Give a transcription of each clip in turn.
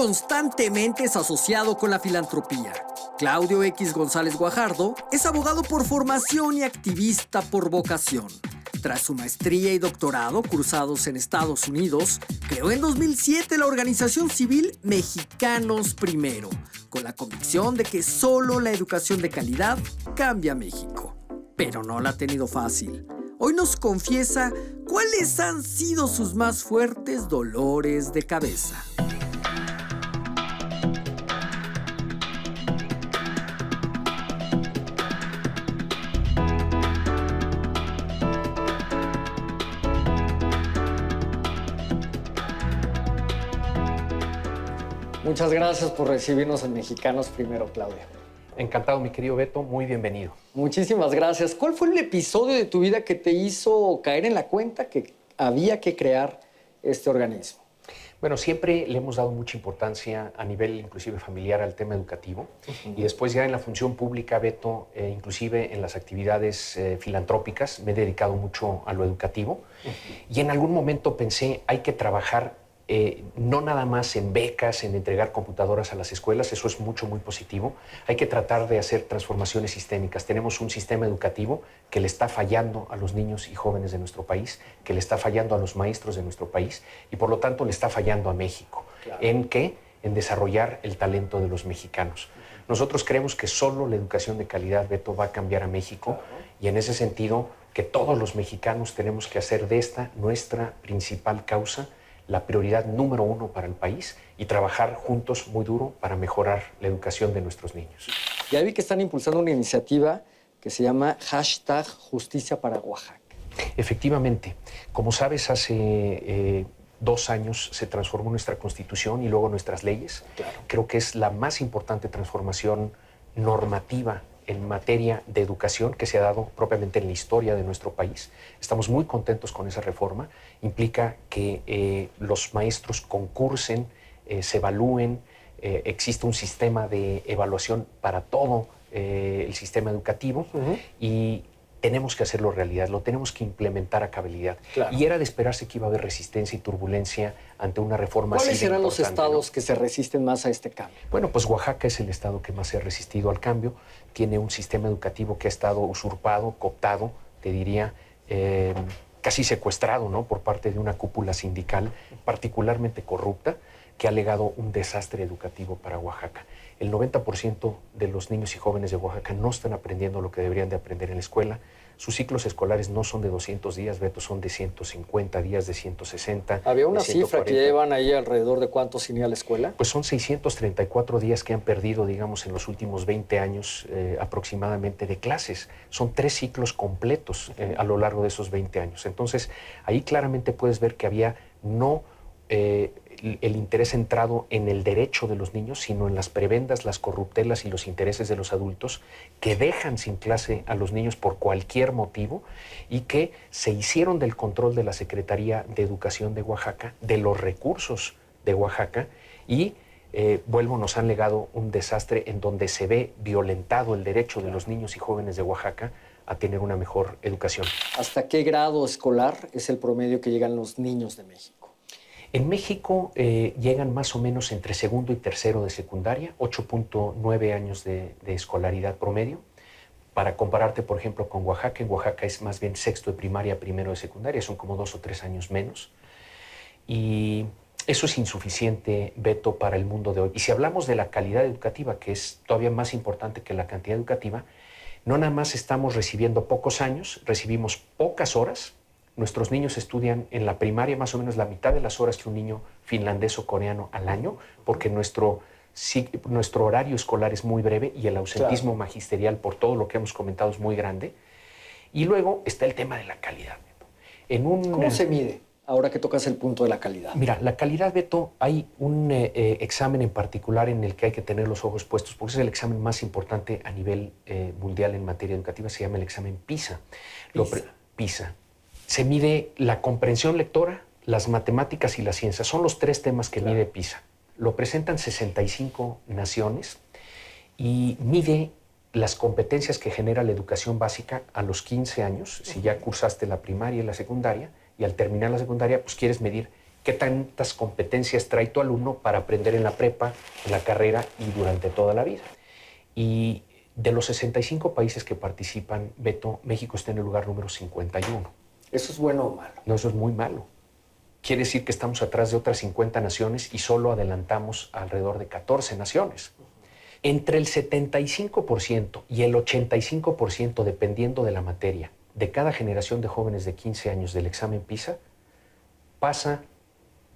constantemente es asociado con la filantropía. Claudio X González Guajardo es abogado por formación y activista por vocación. Tras su maestría y doctorado cursados en Estados Unidos, creó en 2007 la organización civil Mexicanos Primero, con la convicción de que solo la educación de calidad cambia a México. Pero no la ha tenido fácil. Hoy nos confiesa cuáles han sido sus más fuertes dolores de cabeza. Muchas gracias por recibirnos en Mexicanos Primero, Claudia. Encantado, mi querido Beto, muy bienvenido. Muchísimas gracias. ¿Cuál fue el episodio de tu vida que te hizo caer en la cuenta que había que crear este organismo? Bueno, siempre le hemos dado mucha importancia a nivel inclusive familiar al tema educativo. Y después ya en la función pública, Beto, inclusive en las actividades filantrópicas, me he dedicado mucho a lo educativo. Y en algún momento pensé, hay que trabajar no nada más en becas, en entregar computadoras a las escuelas, eso es muy positivo. Hay que tratar de hacer transformaciones sistémicas. Tenemos un sistema educativo que le está fallando a los niños y jóvenes de nuestro país, que le está fallando a los maestros de nuestro país y por lo tanto le está fallando a México. Claro. ¿En qué? En desarrollar el talento de los mexicanos. Nosotros creemos que solo la educación de calidad, Beto, va a cambiar a México. Claro. Y en ese sentido que todos los mexicanos tenemos que hacer de esta nuestra principal causa, la prioridad número 1 para el país y trabajar juntos muy duro para mejorar la educación de nuestros niños. Ya vi que están impulsando una iniciativa que se llama #Justicia para Oaxaca. Efectivamente. Como sabes, hace 2 años se transformó nuestra Constitución y luego nuestras leyes. Claro. Creo que es la más importante transformación normativa en materia de educación que se ha dado propiamente en la historia de nuestro país. Estamos muy contentos con esa reforma. Implica que los maestros concursen, se evalúen, existe un sistema de evaluación para todo el sistema educativo y tenemos que hacerlo realidad, lo tenemos que implementar a cabalidad. Claro. Y era de esperarse que iba a haber resistencia y turbulencia ante una reforma así. ¿Cuáles serán los estados que se resisten más a este cambio? Bueno, pues Oaxaca es el estado que más se ha resistido al cambio. Tiene un sistema educativo que ha estado usurpado, cooptado, te diría, casi secuestrado, ¿no?, por parte de una cúpula sindical particularmente corrupta que ha legado un desastre educativo para Oaxaca. El 90% de los niños y jóvenes de Oaxaca no están aprendiendo lo que deberían de aprender en la escuela. Sus ciclos escolares no son de 200 días, Beto, son de 150 días, de 160. Había una cifra que llevan ahí alrededor de cuántos sin ir a la escuela. Pues son 634 días que han perdido, digamos, en los últimos 20 años aproximadamente de clases. Son 3 ciclos completos a lo largo de esos 20 años. Entonces, ahí claramente puedes ver que había no el interés centrado en el derecho de los niños, sino en las prebendas, las corruptelas y los intereses de los adultos que dejan sin clase a los niños por cualquier motivo y que se hicieron del control de la Secretaría de Educación de Oaxaca, de los recursos de Oaxaca y nos han legado un desastre en donde se ve violentado el derecho de los niños y jóvenes de Oaxaca a tener una mejor educación. ¿Hasta qué grado escolar es el promedio que llegan los niños de México? En México llegan más o menos entre segundo y tercero de secundaria, 8.9 años de escolaridad promedio. Para compararte, por ejemplo, con Oaxaca, en Oaxaca es más bien sexto de primaria, primero de secundaria, son como 2 o 3 años menos. Y eso es insuficiente, Beto, para el mundo de hoy. Y si hablamos de la calidad educativa, que es todavía más importante que la cantidad educativa, no nada más estamos recibiendo pocos años, recibimos pocas horas. Nuestros niños estudian en la primaria más o menos la mitad de las horas que un niño finlandés o coreano al año, porque nuestro horario escolar es muy breve y el ausentismo magisterial, por todo lo que hemos comentado, es muy grande. Y luego está el tema de la calidad. ¿Cómo se mide ahora que tocas el punto de la calidad? Mira, la calidad, Beto, hay un examen en particular en el que hay que tener los ojos puestos, porque es el examen más importante a nivel mundial en materia educativa, se llama el examen PISA. PISA. Se mide la comprensión lectora, las matemáticas y la ciencia. Son los 3 temas que mide PISA. Lo presentan 65 naciones y mide las competencias que genera la educación básica a los 15 años, si ya cursaste la primaria y la secundaria, y al terminar la secundaria, pues quieres medir qué tantas competencias trae tu alumno para aprender en la prepa, en la carrera y durante toda la vida. Y de los 65 países que participan, Beto, México está en el lugar número 51. ¿Eso es bueno o malo? No, eso es muy malo. Quiere decir que estamos atrás de otras 50 naciones y solo adelantamos alrededor de 14 naciones. Entre el 75% y el 85%, dependiendo de la materia, de cada generación de jóvenes de 15 años del examen PISA, pasa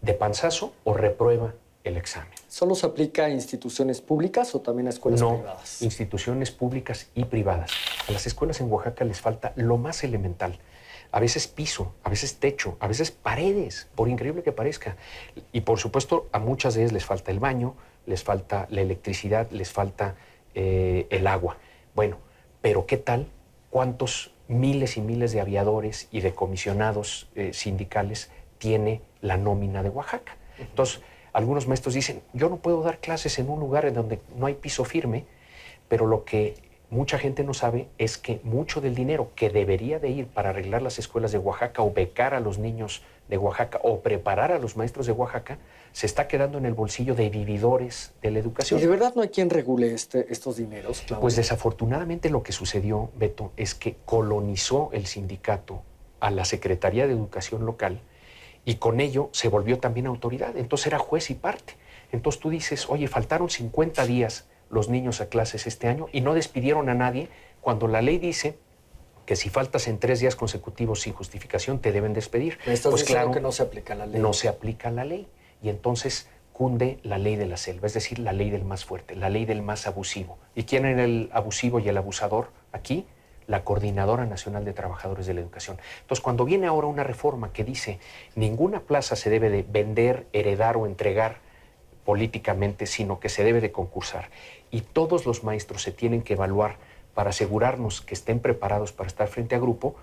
de panzazo o reprueba el examen. ¿Solo se aplica a instituciones públicas o también a escuelas privadas? No, instituciones públicas y privadas. A las escuelas en Oaxaca les falta lo más elemental. A veces piso, a veces techo, a veces paredes, por increíble que parezca. Y por supuesto, a muchas de ellas les falta el baño, les falta la electricidad, les falta el agua. Bueno, pero ¿qué tal? ¿Cuántos miles y miles de aviadores y de comisionados sindicales tiene la nómina de Oaxaca? Entonces, algunos maestros dicen, yo no puedo dar clases en un lugar en donde no hay piso firme, pero lo que mucha gente no sabe es que mucho del dinero que debería de ir para arreglar las escuelas de Oaxaca o becar a los niños de Oaxaca o preparar a los maestros de Oaxaca se está quedando en el bolsillo de vividores de la educación. ¿Y de verdad no hay quien regule estos dineros, Claudio? Pues desafortunadamente lo que sucedió, Beto, es que colonizó el sindicato a la Secretaría de Educación local y con ello se volvió también autoridad. Entonces era juez y parte. Entonces tú dices, oye, faltaron 50 días los niños a clases este año y no despidieron a nadie cuando la ley dice que si faltas en 3 días consecutivos sin justificación te deben despedir. Me estás pues diciendo claro que no se aplica la ley. No se aplica la ley y entonces cunde la ley de la selva, es decir, la ley del más fuerte, la ley del más abusivo. ¿Y quién era el abusivo y el abusador aquí? La Coordinadora Nacional de Trabajadores de la Educación. Entonces, cuando viene ahora una reforma que dice ninguna plaza se debe de vender, heredar o entregar políticamente, sino que se debe de concursar y todos los maestros se tienen que evaluar para asegurarnos que estén preparados para estar frente a grupo,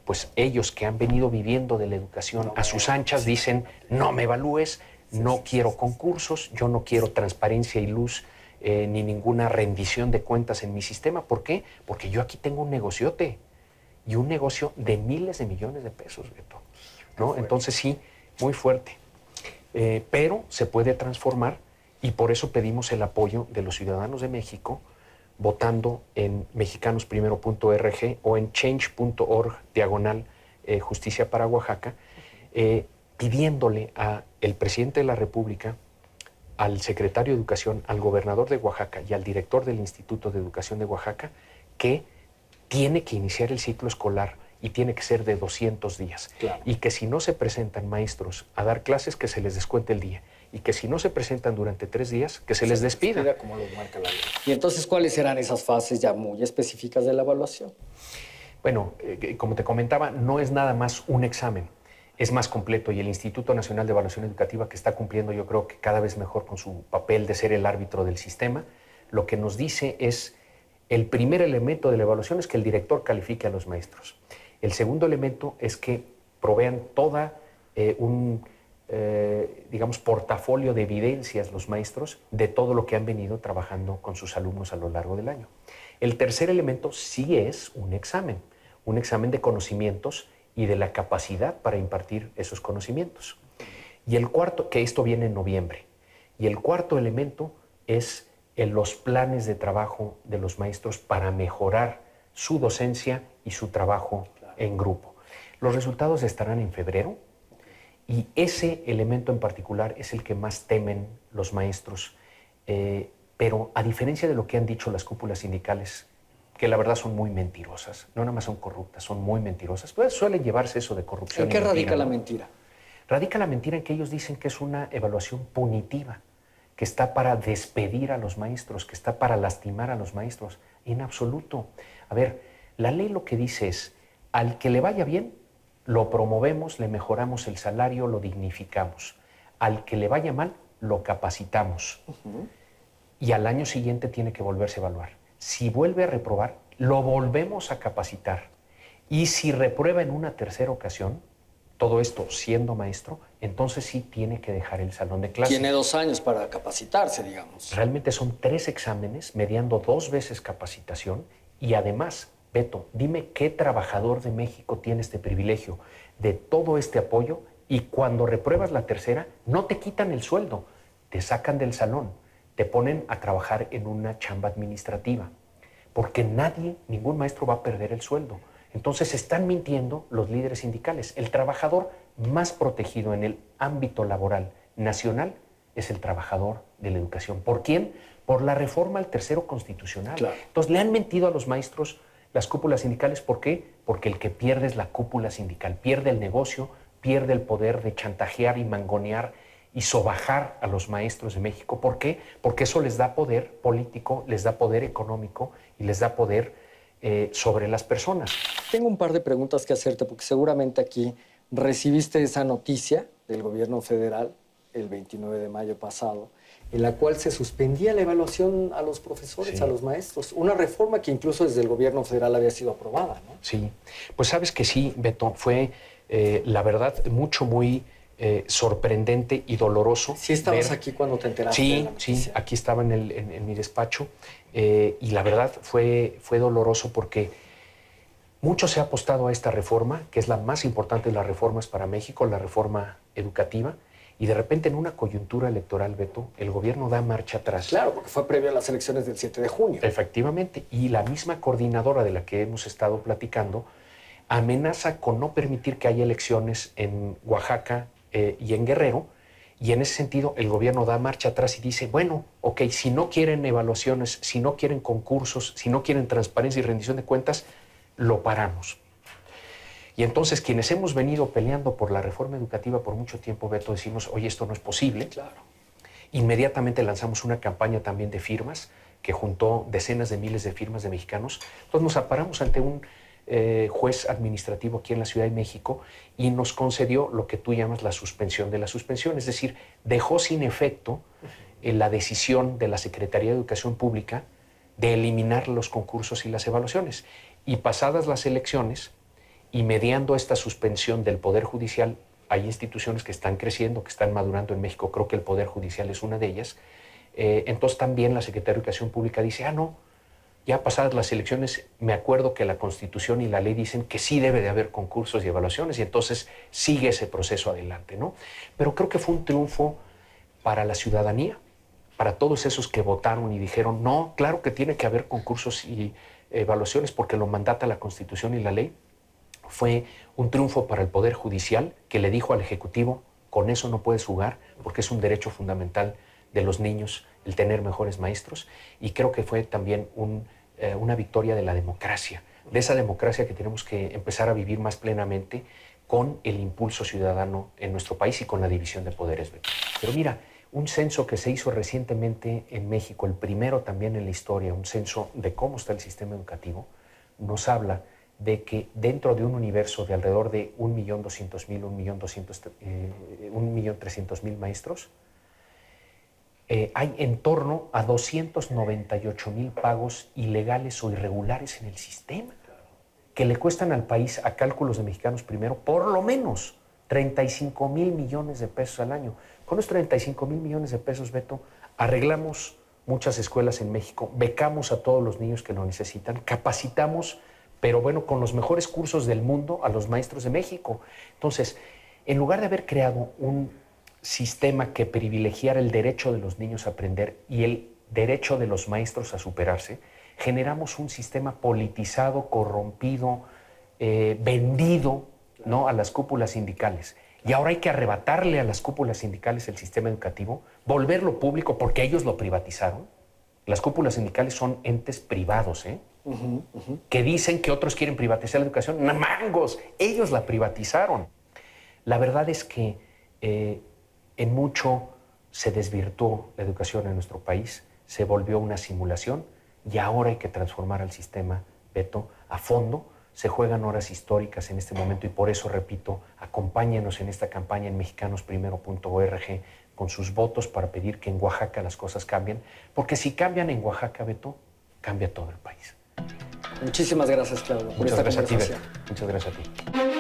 pues ellos que han venido viviendo de la educación a sus anchas dicen, no me evalúes, no quiero concursos, yo no quiero transparencia y luz ni ninguna rendición de cuentas en mi sistema. ¿Por qué? Porque yo aquí tengo un negociote y un negocio de miles de millones de pesos, Beto, ¿no? Entonces sí, muy fuerte. Pero se puede transformar y por eso pedimos el apoyo de los ciudadanos de México votando en mexicanosprimero.org o en change.org/Justicia para Oaxaca, pidiéndole al presidente de la República, al secretario de Educación, al gobernador de Oaxaca y al director del Instituto de Educación de Oaxaca que tiene que iniciar el ciclo escolar y tiene que ser de 200 días. Claro. Y que si no se presentan maestros a dar clases, que se les descuente el día. Y que si no se presentan durante 3 días, que se les despida. Como lo marca la ley. Y entonces, ¿cuáles serán esas fases ya muy específicas de la evaluación? Bueno, como te comentaba, no es nada más un examen. Es más completo y el Instituto Nacional de Evaluación Educativa, que está cumpliendo yo creo que cada vez mejor con su papel de ser el árbitro del sistema, lo que nos dice es, el primer elemento de la evaluación es que el director califique a los maestros. El segundo elemento es que provean toda digamos, portafolio de evidencias los maestros de todo lo que han venido trabajando con sus alumnos a lo largo del año. El tercer elemento sí es un examen de conocimientos y de la capacidad para impartir esos conocimientos. Y el cuarto, que esto viene en noviembre, y el cuarto elemento es los planes de trabajo de los maestros para mejorar su docencia y su trabajo en grupo. Los resultados estarán en febrero y ese elemento en particular es el que más temen los maestros, pero a diferencia de lo que han dicho las cúpulas sindicales, que la verdad son muy mentirosas, no nada más son corruptas, son muy mentirosas, pues suelen llevarse eso de corrupción. ¿En qué radica la mentira? Radica la mentira en que ellos dicen que es una evaluación punitiva, que está para despedir a los maestros, que está para lastimar a los maestros. En absoluto. A ver, la ley lo que dice es, al que le vaya bien, lo promovemos, le mejoramos el salario, lo dignificamos. Al que le vaya mal, lo capacitamos. Y al año siguiente tiene que volverse a evaluar. Si vuelve a reprobar, lo volvemos a capacitar. Y si reprueba en una tercera ocasión, todo esto siendo maestro, entonces sí tiene que dejar el salón de clases. Tiene 2 años para capacitarse, digamos. Realmente son 3 exámenes, mediando 2 veces capacitación. Y además, Beto, dime qué trabajador de México tiene este privilegio de todo este apoyo Y cuando repruebas la tercera, no te quitan el sueldo, te sacan del salón, te ponen a trabajar en una chamba administrativa, porque ningún maestro va a perder el sueldo. Entonces están mintiendo los líderes sindicales. El trabajador más protegido en el ámbito laboral nacional es el trabajador de la educación. ¿Por quién? Por la reforma al tercero constitucional. Claro. Entonces le han mentido a los maestros las cúpulas sindicales. ¿Por qué? Porque el que pierde es la cúpula sindical, pierde el negocio, pierde el poder de chantajear y mangonear y sobajar a los maestros de México. ¿Por qué? Porque eso les da poder político, les da poder económico y les da poder sobre las personas. Tengo un par de preguntas que hacerte, porque seguramente aquí recibiste esa noticia del gobierno federal el 29 de mayo pasado, en la cual se suspendía la evaluación a los profesores, Sí. a los maestros. Una reforma que incluso desde el gobierno federal había sido aprobada, ¿no? Sí, pues sabes que sí, Beto, fue la verdad muy sorprendente y doloroso. Sí estabas ver... aquí cuando te enteraste de la Sí, noticia. aquí estaba en mi despacho y la verdad fue doloroso porque mucho se ha apostado a esta reforma, que es la más importante de las reformas para México, la reforma educativa, y de repente en una coyuntura electoral, Beto, el gobierno da marcha atrás. Claro, porque fue previo a las elecciones del 7 de junio. Efectivamente, y la misma coordinadora de la que hemos estado platicando amenaza con no permitir que haya elecciones en Oaxaca y en Guerrero, y en ese sentido el gobierno da marcha atrás y dice, bueno, ok, si no quieren evaluaciones, si no quieren concursos, si no quieren transparencia y rendición de cuentas, lo paramos. Y entonces quienes hemos venido peleando por la reforma educativa por mucho tiempo, Beto, decimos, oye, esto no es posible. Claro. Inmediatamente lanzamos una campaña también de firmas que juntó decenas de miles de firmas de mexicanos. Entonces nos aparamos ante un juez administrativo aquí en la Ciudad de México y nos concedió lo que tú llamas la suspensión de la suspensión, es decir, dejó sin efecto la decisión de la Secretaría de Educación Pública de eliminar los concursos y las evaluaciones. Y pasadas las elecciones, y mediando esta suspensión del Poder Judicial, hay instituciones que están creciendo, que están madurando en México, creo que el Poder Judicial es una de ellas, entonces también la Secretaría de Educación Pública dice, no, ya pasadas las elecciones, me acuerdo que la Constitución y la ley dicen que sí debe de haber concursos y evaluaciones, y entonces sigue ese proceso adelante, ¿no? Pero creo que fue un triunfo para la ciudadanía, para todos esos que votaron y dijeron, no, claro que tiene que haber concursos y evaluaciones porque lo mandata la Constitución y la ley. Fue un triunfo para el Poder Judicial, que le dijo al Ejecutivo, con eso no puedes jugar porque es un derecho fundamental de los niños el tener mejores maestros, y creo que fue también una victoria de la democracia, de esa democracia que tenemos que empezar a vivir más plenamente con el impulso ciudadano en nuestro país y con la división de poderes. Pero mira, un censo que se hizo recientemente en México, el primero también en la historia, un censo de cómo está el sistema educativo, nos habla de que dentro de un universo de alrededor de 1.200.000, 1.300.000 maestros, hay en torno a 298.000 pagos ilegales o irregulares en el sistema, que le cuestan al país, a cálculos de Mexicanos Primero, por lo menos 35.000 millones de pesos al año. Con esos 35.000 millones de pesos, Beto, arreglamos muchas escuelas en México, becamos a todos los niños que lo necesitan, capacitamos, pero bueno, con los mejores cursos del mundo, a los maestros de México. Entonces, en lugar de haber creado un sistema que privilegiara el derecho de los niños a aprender y el derecho de los maestros a superarse, generamos un sistema politizado, corrompido, vendido, ¿no?, a las cúpulas sindicales. Y ahora hay que arrebatarle a las cúpulas sindicales el sistema educativo, volverlo público porque ellos lo privatizaron. Las cúpulas sindicales son entes privados, que dicen que otros quieren privatizar la educación. ¡Mangos! Ellos la privatizaron. La verdad es que en mucho se desvirtuó la educación en nuestro país, se volvió una simulación y ahora hay que transformar al sistema, Beto, a fondo. Se juegan horas históricas en este momento y por eso, repito, acompáñenos en esta campaña en mexicanosprimero.org con sus votos para pedir que en Oaxaca las cosas cambien, porque si cambian en Oaxaca, Beto, cambia todo el país. Muchísimas gracias, Claudio, por Muchas esta gracias a ti, conversación. Beto. Muchas gracias a ti.